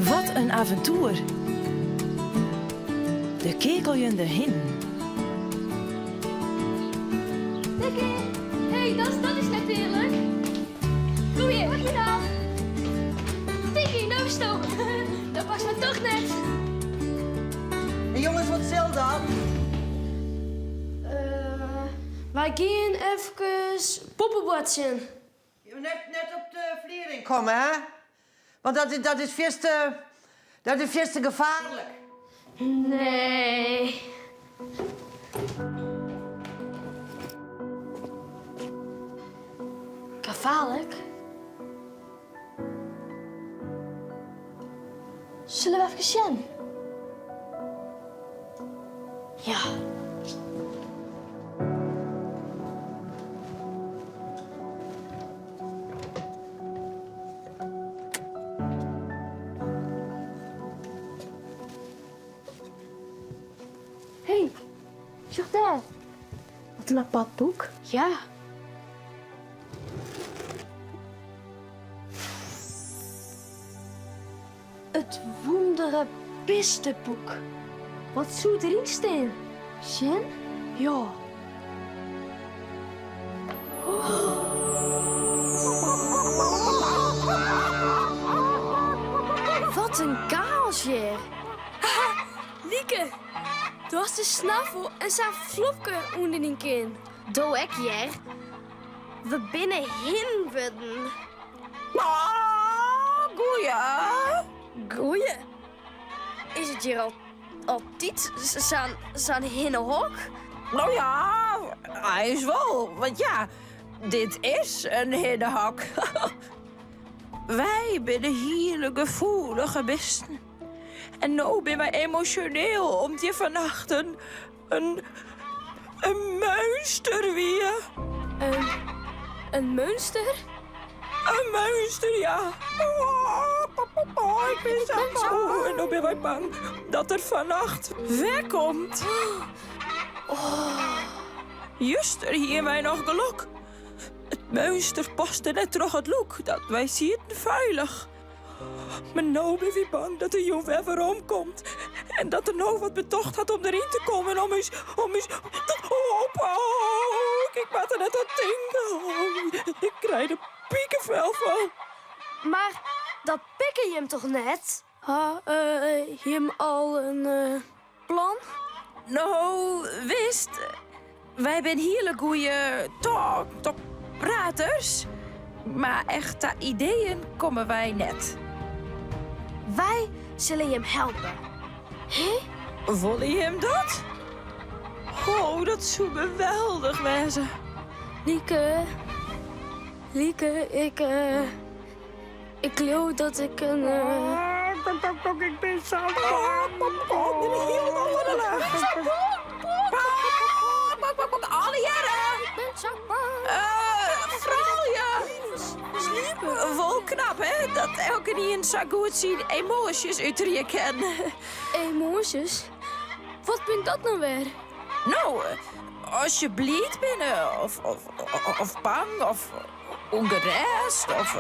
Wat een avontuur. De kekeljende hin. Lekker. Hé, dat is natuurlijk. Goeie, wat je dan? Tikkie, nou stoken. Dat past me toch net. Hey, jongens, wat zil dan? Wij gaan even poppenbadsen. Net op de vliering komen, hè? Want dat is veel te gevaarlijk. Nee. Gevaarlijk? Zullen we even zien? Ja. Hé, zeg daar. Wat een apart boek. Ja. Het wondere beste boek. Wat zou erin staan? Sjen? Ja. Wat een chaos hier. Lieke, du hast de snavel en zijn flopke onder die kin. Doe ik hier. We binnen hinwidden. Goeie. Goeie. Is het hier altijd zo'n hinnenhok? Nou ja, hij is wel. Want ja, dit is een hinnenhak. Wij binnen hele gevoelige beesten. En nou ben wij emotioneel om je vannacht een monster weer. Een monster? Een monster, ja. Oh, ik ben zo bang. En dan ben wij bang dat er vannacht wegkomt. Juster hier wij nog geluk. Het monster paste net terug het look dat wij zien veilig. Maar nou ben ik bang dat de jongen weer omkomt. En dat er nou wat betocht had om erin te komen om eens te hopen. Oh, ik maak er net aan denken. Ik krijg er piekenvel van. Maar dat pikken je hem toch net? Je hem al een plan? Nou, wist, wij zijn hele goeie praters. Maar echte ideeën komen wij net. Wij zullen je hem helpen. Hé? Voel je hem dat? Oh, dat zou geweldig wezen. Lieke, ik geloof dat ik een... Ik ben zo bang. Ik ben heel alle jaren. Ik ben zo bang. Vrouwje. Wel knap, hè? Dat elke die een zo goed zien emoties uit je kennen. Emoties? Wat ben dat nou weer? Nou, als je blied bent, of bang, of ongerust, of...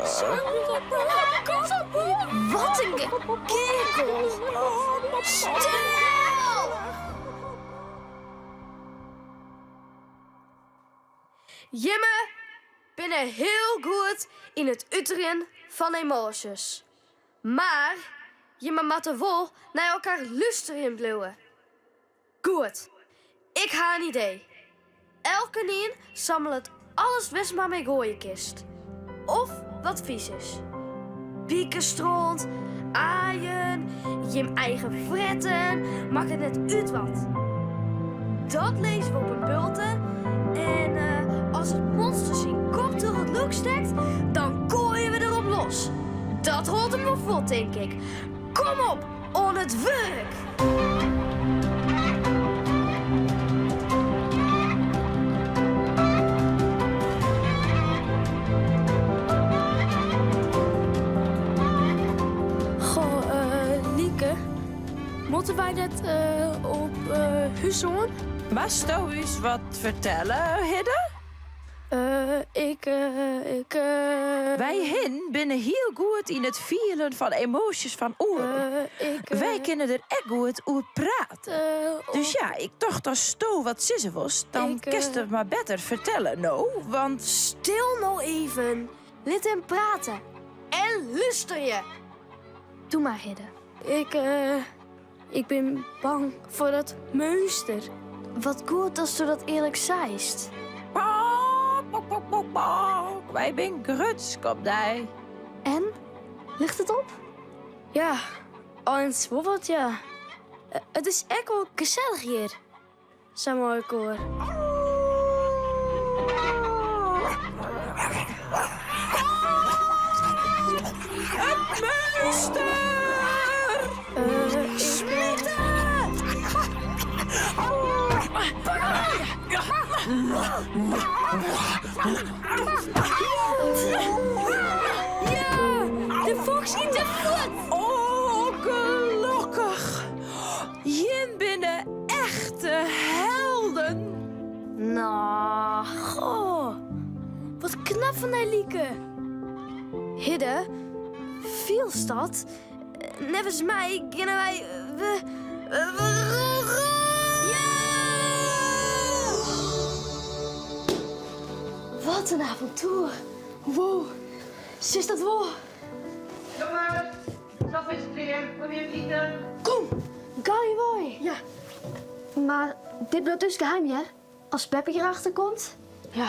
Wat een gekekel! Stil! Jimme binnen heel goed in het utteren van emoties. Maar je moet er wel naar elkaar luisteren blijven. Goed, ik ga een idee. Elke nien sammelt alles best maar mee gooienkist. Of wat vies is. Piekenstront, aaien, je eigen fretten, maakt het net uit wat. Dat lezen we op een bulten. En als het monster zijn kop door het look steekt, dan gooien we erop los. Dat rolt hem wel vol, denk ik. Kom op, on het werk! Lieke, moeten wij dat op Huzoen? Mag je eens wat vertellen, Hidde? Wij hen binnen heel goed in het vielen van emoties van oren. Wij kennen er echt goed over praten. Dus ja, ik dacht als Sto wat sissen was, dan kerst het maar beter vertellen, no? Want Stil nou even. Laat hem praten. En luister je. Doe maar, Hidde. Ik ben bang voor dat monster. Wat goed als du dat eerlijk zeist. Bok, bok, bok, bok, bok. Wij ben grutskop die. En? Ligt het op? Ja, eens bijvoorbeeld ja. Het is echt wel gezellig hier. Zo mooi koor. Het monster! Ja, de fox in de voet. Oh, gelukkig. Jen binnen echte helden. Nou, goh. Wat knap van die Lieke. Hidde, viel stad. Nevens mij kennen wij... Wat een avontuur. Wow. Zus dat wel? Jongens, zo is het weer. Wil je eten? Kom, ga je mooi. Ja. Maar dit blijft dus geheim, ja? Als Peppe hierachter komt? Ja,